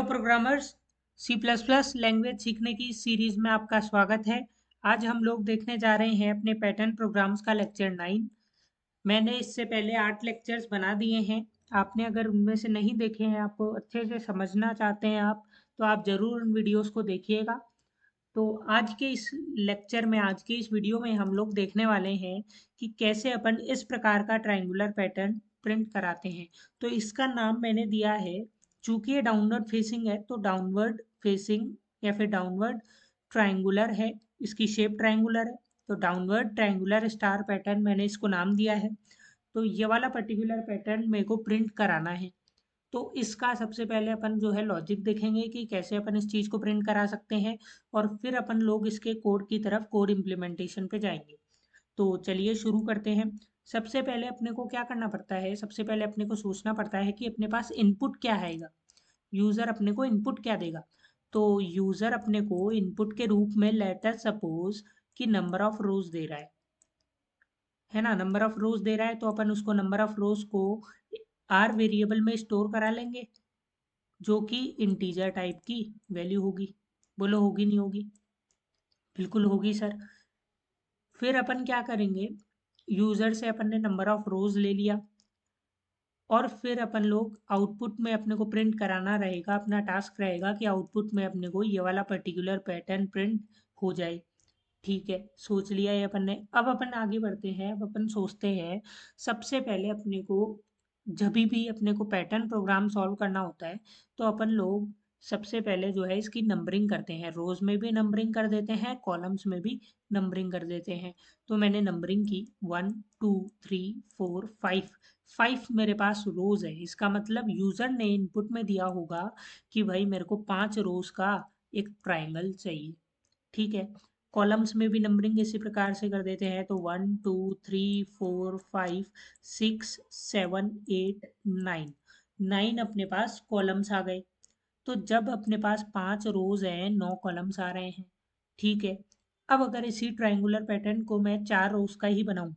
Programmers, C plus plus language सीखने की series में आपका स्वागत है। आज हम लोग देखने जा रहे हैं अपने पैटर्न प्रोग्राम्स का लेक्चर 9। मैंने इससे पहले 8 लेक्चर्स बना दिए हैं। आपने अगर उनमें से नहीं देखे हैं, आपको अच्छे से समझना चाहते हैं आप, तो आप ज़रूर उन वीडियोस को देखिएगा। तो आज के इस लेक्चर में, आज के इस वीडियो में हम लोग देखने वाले हैं कि कैसे अपन इस प्रकार का ट्रायंगुलर पैटर्न प्रिंट कराते हैं। तो इसका नाम मैंने दिया है, चूंकि ये डाउनवर्ड फेसिंग है तो डाउनवर्ड फेसिंग या फिर डाउनवर्ड ट्रायंगुलर है। इसकी शेप ट्रायंगुलर है, तो डाउनवर्ड ट्रायंगुलर स्टार पैटर्न मैंने इसको नाम दिया है। तो ये वाला पर्टिकुलर पैटर्न मेरे को प्रिंट कराना है। तो इसका सबसे पहले अपन जो है लॉजिक देखेंगे कि कैसे अपन इस चीज़ को प्रिंट करा सकते हैं, और फिर अपन लोग इसके कोड की तरफ, कोड इम्प्लीमेंटेशन पे जाएंगे। तो चलिए शुरू करते हैं। सबसे पहले अपने को क्या करना पड़ता है, सबसे पहले अपने को सोचना पड़ता है कि अपने पास इनपुट क्या आएगा, यूज़र अपने को इनपुट क्या देगा। तो यूज़र अपने को इनपुट के रूप में लेट अस सपोज कि नंबर ऑफ रोज दे रहा है ना, नंबर ऑफ रोज दे रहा है, तो अपन उसको नंबर ऑफ रोज को आर वेरिएबल में स्टोर करा लेंगे, जो कि इंटीजर टाइप की वैल्यू होगी। बोलो होगी नहीं होगी? बिल्कुल होगी सर। फिर अपन क्या करेंगे, यूजर से अपन ने नंबर ऑफ रोज ले लिया, और फिर अपन लोग आउटपुट में अपने को प्रिंट कराना रहेगा, अपना टास्क रहेगा कि आउटपुट में अपने को ये वाला पर्टिकुलर पैटर्न प्रिंट हो जाए। ठीक है, सोच लिया ये अपन ने। अब अपन आगे बढ़ते हैं। अब अपन सोचते हैं, सबसे पहले अपने को जब भी अपने को पैटर्न प्रोग्राम सॉल्व करना होता है, तो अपन लोग सबसे पहले जो है इसकी नंबरिंग करते हैं। रोज में भी नंबरिंग कर देते हैं, कॉलम्स में भी नंबरिंग कर देते हैं। तो मैंने नंबरिंग की 1 2 3 4 5। 5 मेरे पास रोज है, इसका मतलब यूजर ने इनपुट में दिया होगा कि भाई मेरे को 5 रोज का एक ट्राइंगल चाहिए। ठीक है, कॉलम्स में भी नंबरिंग इसी प्रकार से कर देते हैं। तो 1 2 3 4 5 6 7 8 9, 9 अपने पास कॉलम्स आ गए। तो जब अपने पास 5 रोज हैं, 9 कॉलम्स आ रहे हैं। ठीक है, अब अगर इसी ट्रायंगुलर पैटर्न को मैं 4 रोज का ही बनाऊं,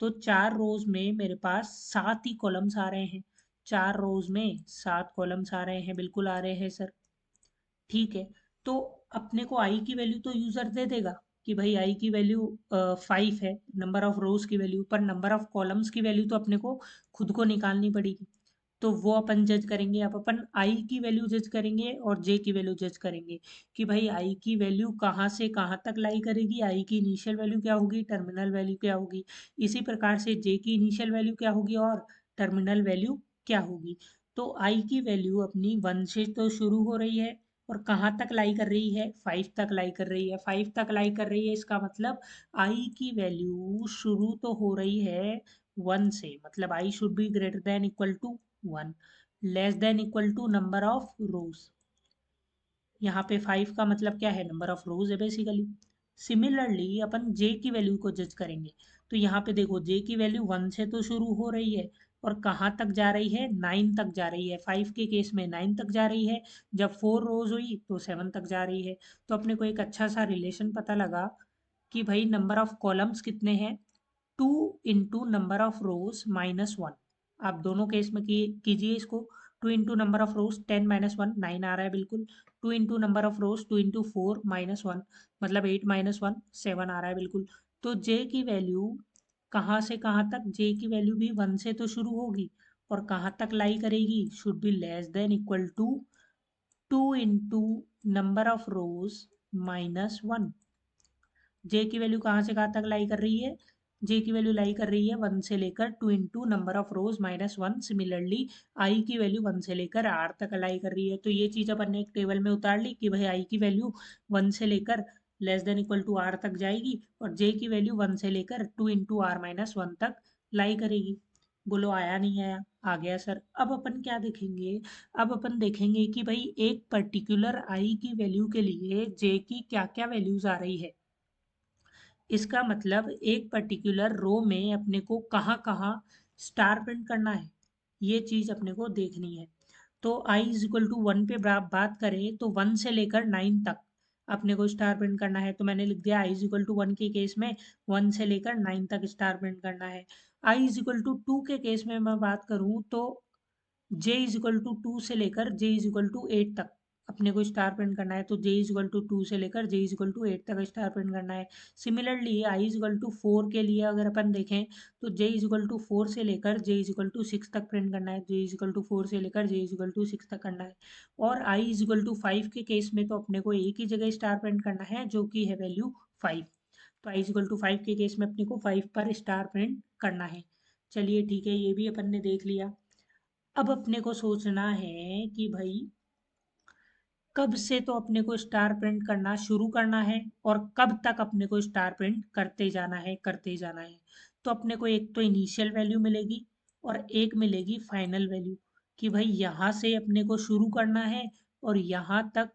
तो 4 रोज में मेरे पास 7 ही कॉलम्स आ रहे हैं। 4 रोज में 7 कॉलम्स आ रहे हैं, बिल्कुल आ रहे हैं सर। ठीक है, तो अपने को आई की वैल्यू तो यूजर दे देगा कि भाई आई की वैल्यू 5 है, नंबर ऑफ रोज की वैल्यू, पर नंबर ऑफ कॉलम्स की वैल्यू तो अपने को खुद को निकालनी पड़ेगी। तो वो अपन जज करेंगे। अब अपन आई की वैल्यू जज करेंगे और जे की वैल्यू जज करेंगे कि भाई आई की वैल्यू कहाँ से कहाँ तक लाई करेगी, आई की इनिशियल वैल्यू क्या होगी, टर्मिनल वैल्यू क्या होगी। इसी प्रकार से जे की इनिशियल वैल्यू क्या होगी और टर्मिनल वैल्यू क्या होगी। तो आई की वैल्यू अपनी 1 से तो शुरू हो रही है, और कहाँ तक लाई कर रही है, 5 तक लाई कर रही है। 5 तक लाई कर रही है, इसका मतलब आई की वैल्यू शुरू तो हो रही है 1 से, मतलब I should be greater than equal to 1, less than equal to number of rows. यहाँ पे 5 का मतलब क्या है, नंबर ऑफ रोज है बेसिकली। सिमिलरली अपन जे की वैल्यू को जज करेंगे। तो यहाँ पे देखो, जे की वैल्यू 1 से तो शुरू हो रही है, और कहाँ तक जा रही है, 9 तक जा रही है। 5 के केस में 9 तक जा रही है, जब 4 रोज हुई तो 7 तक जा रही है। तो अपने को एक अच्छा सा रिलेशन पता लगा कि भाई नंबर ऑफ कॉलम्स कितने हैं, 2 into number of rows minus 1। आप दोनों केस में कीजिए इसको। 2 into number of rose 10 minus 1, 9 आ रहा है बिल्कुल। 2 into number of rose 2 into 4 minus 1, मतलब 8 माइनस 1 7 आ रहा है बिल्कुल। तो जे की वैल्यू कहाँ से कहाँ तक, जे की वैल्यू भी 1 से तो शुरू होगी, और कहाँ तक लाई करेगी, should be less than equal to 2 into number of rows minus 1। J की वैल्यू कहाँ से कहाँ तक लाई कर रही है, जे की वैल्यू लाई कर रही है 1 से लेकर 2 into number of rows minus 1। Similarly I की वैल्यू 1 से लेकर आर तक लाई कर रही है। तो ये चीज़ अपन ने एक टेबल में उतार ली कि भाई आई की वैल्यू 1 से लेकर less than equal to R तक जाएगी, और जे की वैल्यू 1 से लेकर 2 इंटू आर माइनस 1 तक लाई करेगी। बोलो आया नहीं आया? आ गया सर। अब अपन क्या देखेंगे, अब अपन देखेंगे कि भाई एक पर्टिकुलर आई की वैल्यू के लिए जे की क्या क्या वैल्यूज आ रही है। इसका मतलब एक पर्टिकुलर रो में अपने को कहाँ कहाँ स्टार प्रिंट करना है, ये चीज़ अपने को देखनी है। तो i इज इक्वल टू 1 पे बात करें तो 1 से लेकर 9 तक अपने को स्टार प्रिंट करना है। तो मैंने लिख दिया i इज इक्वल टू 1 के केस में 1 से लेकर 9 तक स्टार प्रिंट करना है। i इज इक्वल टू 2 के केस में मैं बात करूँ तो j इज इक्वल टू 2 से लेकर j इज इक्वल टू 8 तक अपने को स्टार प्रिंट करना है, तो j इजगल टू 2 से लेकर j इजगल टू 8 तक स्टार प्रिंट करना है। सिमिलरली i इजगल टू 4 के लिए अगर अपन देखें तो j इजगल टू 4 से लेकर j इजगल टू 6 तक प्रिंट करना है, j इजगल टू 4 से लेकर j इजगल टू 6 तक करना है। और i इजगल टू 5 के केस में तो अपने को एक ही जगह स्टार प्रिंट करना है जो कि है वैल्यू 5। तो i इजगल टू 5 के केस में अपने को 5 पर स्टार प्रिंट करना है। चलिए ठीक है, ये भी अपन ने देख लिया। अब अपने को सोचना है कि भाई कब से तो अपने को स्टार प्रिंट करना शुरू करना है और कब तक अपने को स्टार प्रिंट करते जाना है करते जाना है। तो अपने को एक तो इनिशियल वैल्यू मिलेगी और एक मिलेगी फाइनल वैल्यू, कि भाई यहाँ से अपने को शुरू करना है और यहाँ तक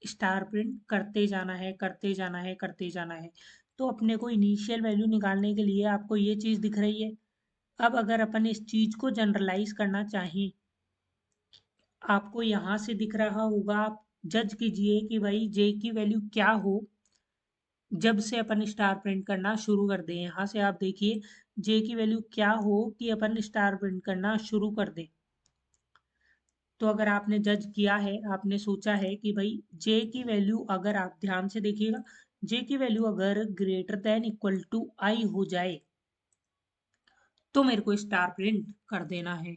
स्टार प्रिंट करते जाना है करते जाना है करते जाना है। तो अपने को इनिशियल वैल्यू निकालने के लिए आपको ये चीज़ दिख रही है। अब अगर अपन इस चीज़ को जनरलाइज करना चाहें, आपको यहाँ से दिख रहा होगा, आप जज कीजिए कि भाई जे की वैल्यू क्या हो जब से अपन स्टार प्रिंट करना शुरू कर दें। यहाँ से आप देखिए जे की वैल्यू क्या हो कि अपन स्टार प्रिंट करना शुरू कर दें। तो अगर आपने जज किया है, आपने सोचा है कि भाई जे की वैल्यू, अगर आप ध्यान से देखिएगा, जे की वैल्यू अगर ग्रेटर देन इक्वल टू आई हो जाए तो मेरे को स्टार प्रिंट कर देना है।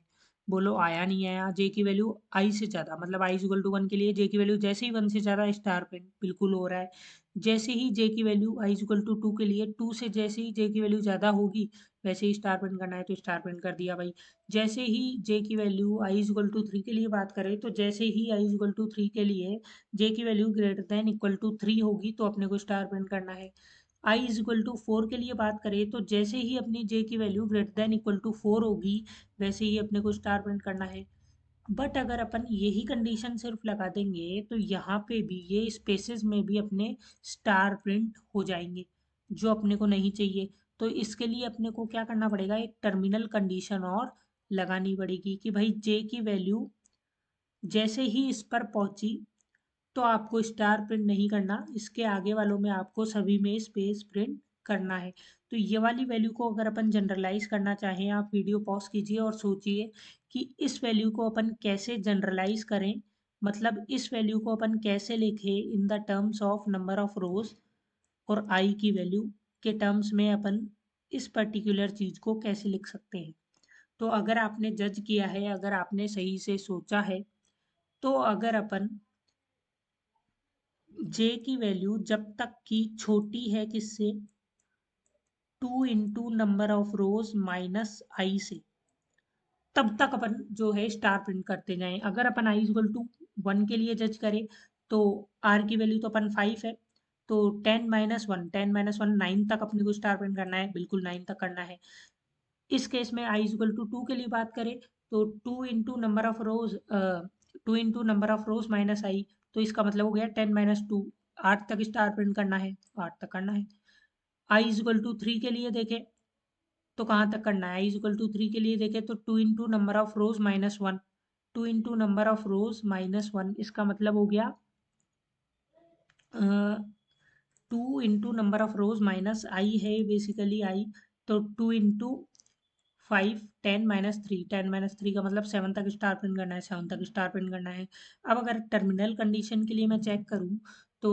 बोलो आया नहीं आया? जे की वैल्यू आई से ज़्यादा, मतलब आई इक्वल टू 1 के लिए जे की वैल्यू जैसे ही 1 से ज़्यादा, स्टार प्रिंट बिल्कुल हो रहा है। जैसे ही जे की वैल्यू आई इक्वल टू 2 के लिए 2 से जैसे ही जे की वैल्यू ज़्यादा होगी वैसे ही स्टार प्रिंट करना है, तो स्टार प्रिंट कर दिया भाई। जैसे ही जे की वैल्यू आई इक्वल टू 3 के लिए बात करें, तो जैसे ही आई इक्वल टू 3 के लिए जे की value greater than equal to 3 होगी तो अपने को स्टार प्रिंट करना है। आई इज इक्वल टू 4 के लिए बात करें, तो जैसे ही अपनी जे की value greater than equal to 4 होगी वैसे ही अपने को स्टार प्रिंट करना है। बट अगर अपन यही कंडीशन सिर्फ लगा देंगे तो यहाँ पे भी ये स्पेसेस में भी अपने स्टार प्रिंट हो जाएंगे, जो अपने को नहीं चाहिए। तो इसके लिए अपने को क्या करना पड़ेगा, एक टर्मिनल कंडीशन और लगानी पड़ेगी कि भाई जे की वैल्यू जैसे ही इस पर पहुंची तो आपको स्टार प्रिंट नहीं करना, इसके आगे वालों में आपको सभी में स्पेस प्रिंट करना है। तो ये वाली वैल्यू को अगर अपन जनरलाइज करना चाहें, आप वीडियो पॉज कीजिए और सोचिए कि इस वैल्यू को अपन कैसे जनरलाइज करें, मतलब इस वैल्यू को अपन कैसे लिखें in the terms of number of रोज और आई की वैल्यू के टर्म्स में अपन इस पर्टिकुलर चीज को कैसे लिख सकते हैं। तो अगर आपने जज किया है, अगर आपने सही से सोचा है, तो अगर अपन जे की वैल्यू जब तक की छोटी है किससे, 2 into number of rows minus i से, तब तक अपन जो है स्टार प्रिंट करते जाएं। अगर अपन आई इक्वल टू 1 के लिए जज करें तो आर की वैल्यू तो अपन 5 है, तो 10 - 1 9 तक अपने को स्टार प्रिंट करना है, बिल्कुल 9 तक करना है। इस केस में आई इक्वल टू 2 के लिए बात करें तो 2 into number of rows minus i, तो इसका मतलब हो गया 10 - 2, 8 तक स्टार प्रिंट करना है, 8 तक करना है। आई इक्वल टू 3 के लिए देखें तो कहाँ तक करना है, आई इक्वल टू 3 के लिए देखें तो 2 into number of rows minus 1, 2 into number of rows minus 1, इसका मतलब हो गया 2 into number of rows minus i है बेसिकली आई, तो 2 इंटू 5, 10 - 3, 10 - 3 का मतलब 7 तक स्टार प्रिंट करना है, 7 तक स्टार प्रिंट करना है। अब अगर टर्मिनल कंडीशन के लिए मैं चेक करूँ तो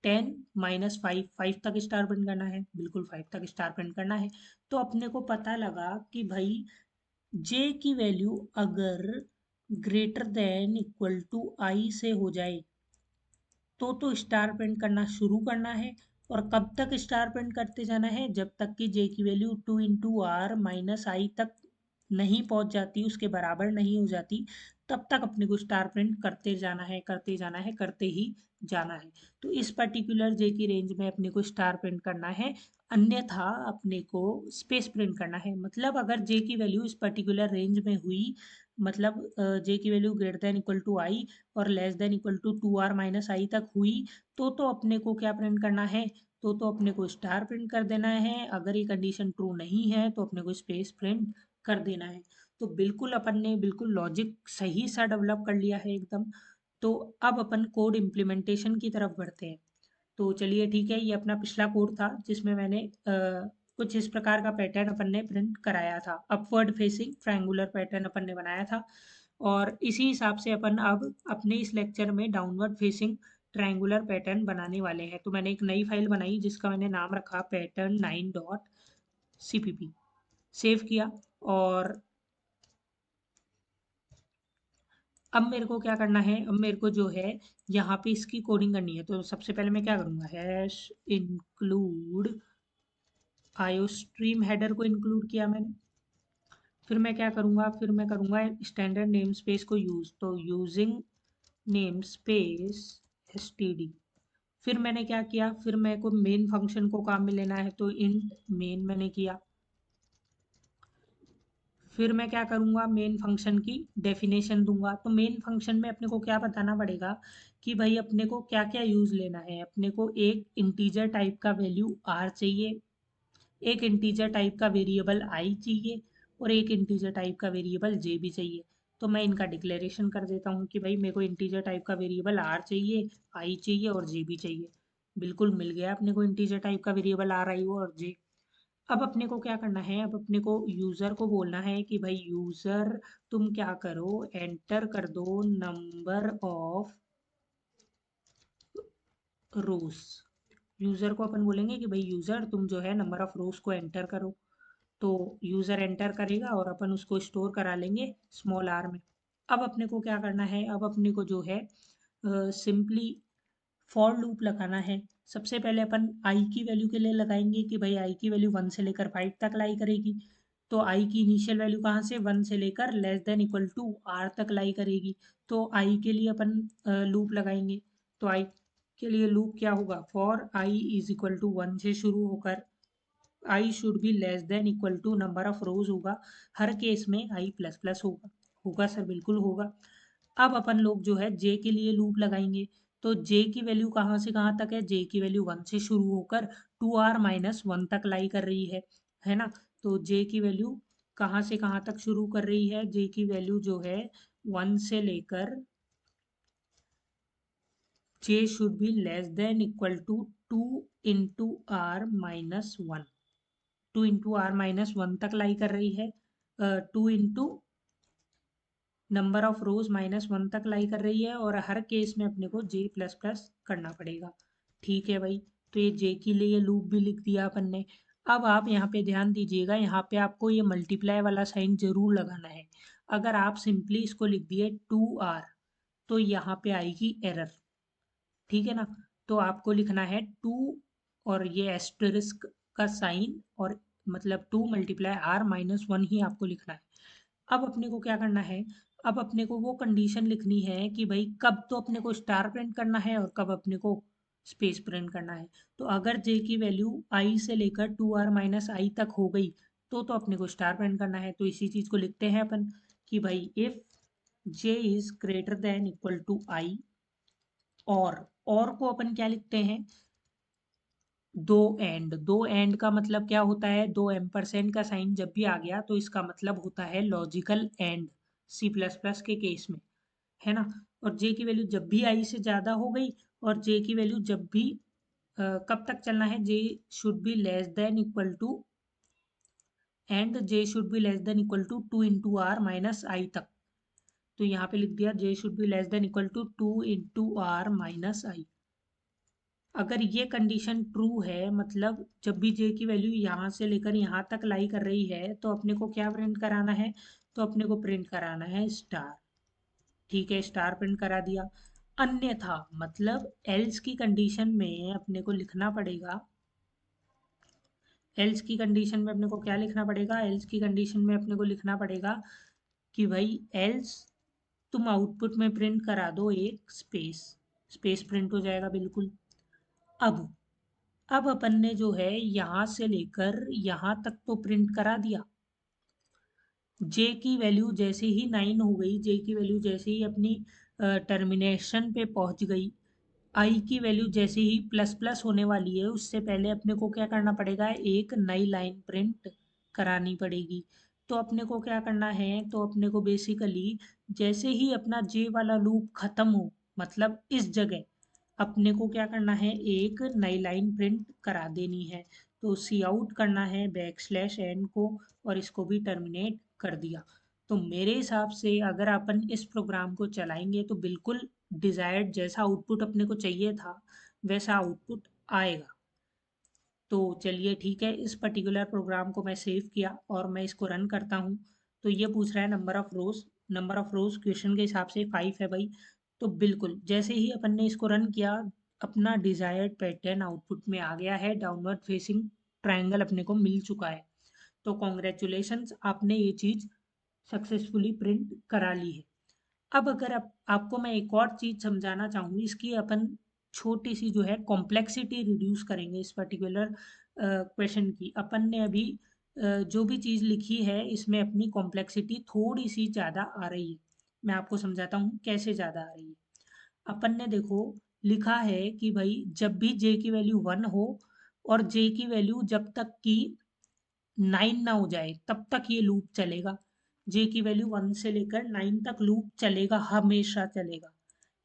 10 - 5, 5 तक स्टार प्रिंट करना है, बिल्कुल 5 तक स्टार प्रिंट करना है। तो अपने को पता लगा कि भाई जे की वैल्यू अगर ग्रेटर देन इक्वल टू आई से हो जाए तो स्टार प्रिंट करना शुरू करना है। और कब तक स्टार प्रिंट करते जाना है, जब तक कि जे की value 2 into are minus i तक नहीं पहुंच जाती, उसके बराबर नहीं हो जाती, तब तक अपने को स्टार प्रिंट करते जाना है करते जाना है करते ही जाना है। तो इस पर्टिकुलर जे की रेंज में अपने को स्टार प्रिंट करना है, अन्यथा अपने को स्पेस प्रिंट करना है। मतलब अगर जे की वैल्यू इस पर्टिकुलर रेंज में हुई, मतलब जे की value greater than equal to i और less than equal to 2r minus i तक हुई तो अपने को क्या प्रिंट करना है, तो अपने को स्टार प्रिंट कर देना है। अगर ये कंडीशन ट्रू नहीं है तो अपने को स्पेस प्रिंट कर देना है। तो बिल्कुल अपन ने बिल्कुल लॉजिक सही सा डेवलप कर लिया है एकदम। तो अब अपन कोड इम्प्लीमेंटेशन की तरफ बढ़ते हैं। तो चलिए ठीक है, ये अपना पिछला कोड था जिसमें मैंने कुछ इस प्रकार का पैटर्न अपन ने प्रिंट कराया था, अपवर्ड फेसिंग ट्रायंगुलर पैटर्न अपन ने बनाया था। और इसी हिसाब से अपन अब अपने इस लेक्चर में डाउनवर्ड फेसिंग ट्रायंगुलर पैटर्न बनाने वाले हैं। तो मैंने एक नई फाइल बनाई जिसका मैंने नाम रखा पैटर्न 9.cpp। सेव किया और अब मेरे को क्या करना है, अब मेरे को जो है यहाँ पे इसकी कोडिंग करनी है। तो सबसे पहले मैं क्या करूँगा, हैश इंक्लूड आयोस्ट्रीम हेडर को इंक्लूड किया मैंने। फिर मैं क्या करूँगा, फिर मैं करूँगा स्टैंडर्ड नेम स्पेस को यूज़, तो यूजिंग नेम स्पेस std। फिर मैंने क्या किया, फिर मेरे को मेन फंक्शन को काम में लेना है, तो इंट मेन मैंने किया। फिर मैं क्या करूँगा, मेन फंक्शन की डेफिनेशन दूंगा। तो मेन फंक्शन में अपने को क्या बताना पड़ेगा कि भाई अपने को क्या क्या यूज़ लेना है। अपने को एक इंटीजर टाइप का वैल्यू r चाहिए, एक इंटीजर टाइप का वेरिएबल आई चाहिए और एक इंटीजर टाइप का वेरिएबल जे भी चाहिए। तो मैं इनका डिक्लेरेशन कर देता हूँ कि भाई मेरे को इंटीजर टाइप का वेरिएबल आर चाहिए, आई चाहिए और जे भी चाहिए। बिल्कुल मिल गया अपने को इंटीजर टाइप का वेरिएबल आर, आई और जे। अब अपने को क्या करना है, अब अपने को यूज़र को बोलना है कि भाई यूज़र तुम क्या करो, एंटर कर दो नंबर ऑफ रोज। यूज़र को अपन बोलेंगे कि भाई यूज़र तुम जो है नंबर ऑफ रोज को एंटर करो। तो यूज़र एंटर करेगा और अपन उसको स्टोर करा लेंगे स्मॉल आर में। अब अपने को क्या करना है, अब अपने को जो है सिंपली फॉर लूप लगाना है। सबसे पहले अपन आई की वैल्यू के लिए लगाएंगे कि भाई आई की वैल्यू 1 से लेकर 5 तक लाई करेगी। तो आई की इनिशियल वैल्यू कहाँ से, 1 से लेकर less than equal to R तक लाई करेगी। तो आई के लिए अपन लूप लगाएंगे। तो आई के लिए लूप क्या होगा, for I is equal to 1 से शुरू होकर I should be less than equal to number of rows होगा। हर केस में आई प्लस प्लस होगा। होगा सर, बिल्कुल होगा। अब अपन लोग जो है जे के लिए लूप लगाएंगे। तो जे की वैल्यू कहाँ से कहाँ तक है, जे की वैल्यू 1 से शुरू होकर 2r-1 तक लाई कर रही है ना। तो जे की वैल्यू कहाँ से कहाँ तक शुरू कर रही है, जे की वैल्यू जो है 1 से लेकर j should be less than equal to 2 into r-1, 2 into r-1 तक लाई कर रही है। 2 इंटू नंबर ऑफ रोज -1 तक लाई कर रही है और हर केस में अपने को जे प्लस प्लस करना पड़ेगा। ठीक है भाई, तो ये जे के लिए लूप भी लिख दिया अपन ने। अब आप यहाँ पे ध्यान दीजिएगा, यहाँ पे आपको ये मल्टीप्लाई वाला साइन जरूर लगाना है। अगर आप सिंपली इसको लिख दिए 2r तो यहाँ पे आएगी एरर। ठीक है ना। तो आपको लिखना है 2 और ये एस्टेरिस्क का साइन और मतलब 2 × r-1 ही आपको लिखना है। अब अपने को क्या करना है, अब अपने को वो कंडीशन लिखनी है कि भाई कब तो अपने को स्टार प्रिंट करना है और कब अपने को स्पेस प्रिंट करना है। तो अगर जे की वैल्यू आई से लेकर 2r-i तक हो गई तो अपने को स्टार प्रिंट करना है। तो इसी चीज़ को लिखते हैं अपन कि भाई if j is greater than equal to i, और को अपन क्या लिखते हैं, दो एंड का मतलब क्या होता है, दो एम्परसेंड का साइन जब भी आ गया तो इसका मतलब होता है logical end, C plus plus के केस में, है ना। और जे की वैल्यू जब भी आई से ज़्यादा हो गई और जे की वैल्यू जब भी कब तक चलना है, j should be less than equal to and j should be less than equal to 2 into r-i तक। तो यहाँ पे लिख दिया j should be less than equal to 2 into r-i। अगर ये कंडीशन ट्रू है, मतलब जब भी जे की वैल्यू यहाँ से लेकर यहाँ तक लाई कर रही है तो अपने को क्या प्रिंट कराना है, तो अपने को प्रिंट कराना है स्टार। ठीक है, स्टार प्रिंट करा दिया। अन्यथा मतलब एल्स की कंडीशन में अपने को लिखना पड़ेगा, एल्स की कंडीशन में अपने को क्या लिखना पड़ेगा, एल्स की कंडीशन में अपने को लिखना पड़ेगा कि भाई एल्स तुम आउटपुट में प्रिंट करा दो एक स्पेस, स्पेस प्रिंट हो जाएगा बिल्कुल। अब अब अपन ने जो है यहाँ से लेकर यहाँ तक तो प्रिंट करा दिया। जे की वैल्यू जैसे ही 9 हो गई, जे की वैल्यू जैसे ही अपनी टर्मिनेशन पे पहुंच गई, आई की वैल्यू जैसे ही प्लस प्लस होने वाली है उससे पहले अपने को क्या करना पड़ेगा, एक नई लाइन प्रिंट करानी पड़ेगी। तो अपने को क्या करना है, तो अपने को बेसिकली जैसे ही अपना जे वाला लूप खत्म हो, मतलब इस जगह अपने को क्या करना है, एक नई लाइन प्रिंट करा देनी है। तो सी आउट करना है बैक स्लैश एन को और इसको भी टर्मिनेट कर दिया। तो मेरे हिसाब से अगर अपन इस प्रोग्राम को चलाएंगे तो बिल्कुल डिजायर्ड जैसा आउटपुट अपने को चाहिए था वैसा आउटपुट आएगा। तो चलिए ठीक है, इस पर्टिकुलर प्रोग्राम को मैं सेव किया और मैं इसको रन करता हूँ। तो ये पूछ रहा है नंबर ऑफ रोज क्वेश्चन के हिसाब से 5 है भाई। तो बिल्कुल जैसे ही अपन ने इसको रन किया, अपना डिजायर्ड पैटर्न आउटपुट में आ गया है, डाउनवर्ड फेसिंग ट्रायंगल अपने को मिल चुका है। तो कॉन्ग्रेचुलेशंस, आपने ये चीज़ सक्सेसफुली प्रिंट करा ली है। अब अगर आपको मैं एक और चीज़ समझाना चाहूँ, इसकी अपन छोटी सी जो है कॉम्प्लेक्सिटी रिड्यूस करेंगे इस पर्टिकुलर क्वेश्चन की। अपन ने अभी जो भी चीज़ लिखी है इसमें अपनी कॉम्प्लेक्सिटी थोड़ी सी ज़्यादा आ रही है। मैं आपको समझाता हूँ कैसे ज़्यादा आ रही है। अपन ने देखो लिखा है कि भाई जब भी जे की वैल्यू 1 हो और जे की वैल्यू जब तक की 9 ना हो जाए तब तक ये लूप चलेगा। जे की वैल्यू 1 से लेकर 9 तक लूप चलेगा, हमेशा चलेगा,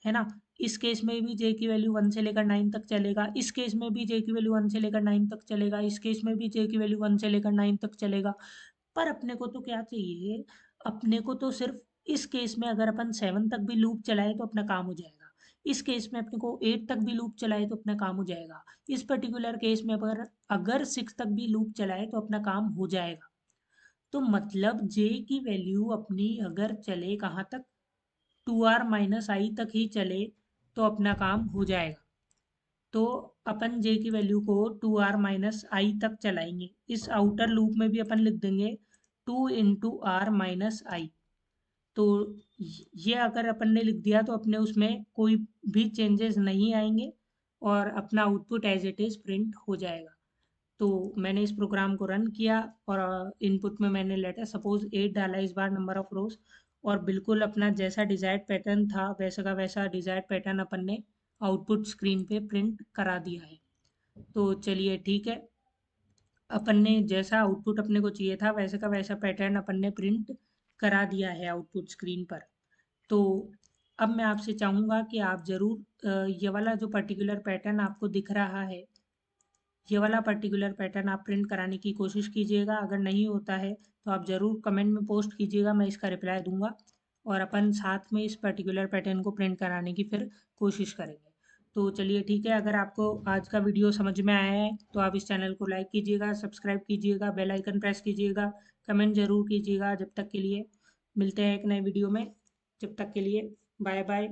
है ना। इस केस में भी जे की वैल्यू 1 से लेकर 9 तक चलेगा, इस केस में भी जे की वैल्यू 1 से लेकर 9 तक चलेगा, इस केस में भी जे की वैल्यू 1 से लेकर 9 तक चलेगा। पर अपने को तो क्या चाहिए, अपने को तो सिर्फ इस केस में अगर अपन 7 तक भी लूप चलाए तो अपना काम हो जाएगा। इस केस में अपने को 8 तक भी लूप चलाए तो अपना काम हो जाएगा। इस पर्टिकुलर केस में अगर अगर 6 तक भी लूप चलाए तो अपना काम हो जाएगा। तो मतलब जे की वैल्यू अपनी अगर चले कहाँ तक, 2r - i तक ही चले तो अपना काम हो जाएगा। तो अपन जे की वैल्यू को 2r - i तक चलाएंगे। इस आउटर लूप में भी अपन लिख देंगे 2 × r - i। तो ये अगर अपन ने लिख दिया तो अपने उसमें कोई भी चेंजेस नहीं आएंगे और अपना output as it is print हो जाएगा। तो मैंने इस प्रोग्राम को रन किया और इनपुट में मैंने लेटर सपोज 8 डाला इस बार, नंबर ऑफ रोज, और बिल्कुल अपना जैसा डिजायर्ड पैटर्न था वैसा का वैसा डिजायर्ड पैटर्न अपन ने आउटपुट स्क्रीन पे प्रिंट करा दिया है। तो चलिए ठीक है, अपन ने जैसा आउटपुट अपने को चाहिए था वैसे का वैसा पैटर्न अपन ने प्रिंट करा दिया है आउटपुट स्क्रीन पर। तो अब मैं आपसे चाहूँगा कि आप ज़रूर ये वाला जो पर्टिकुलर पैटर्न आपको दिख रहा है, ये वाला पर्टिकुलर पैटर्न आप प्रिंट कराने की कोशिश कीजिएगा। अगर नहीं होता है तो आप ज़रूर कमेंट में पोस्ट कीजिएगा, मैं इसका रिप्लाई दूंगा और अपन साथ में इस पर्टिकुलर पैटर्न को प्रिंट कराने की फिर कोशिश करेंगे। तो चलिए ठीक है, अगर आपको आज का वीडियो समझ में आया है तो आप इस चैनल को लाइक कीजिएगा, सब्सक्राइब कीजिएगा, बेल आइकन प्रेस कीजिएगा, कमेंट ज़रूर कीजिएगा। जब तक के लिए मिलते हैं एक नए वीडियो में, जब तक के लिए bye bye,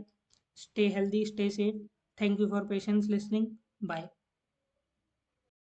stay healthy, stay safe, thank you for patience listening, bye.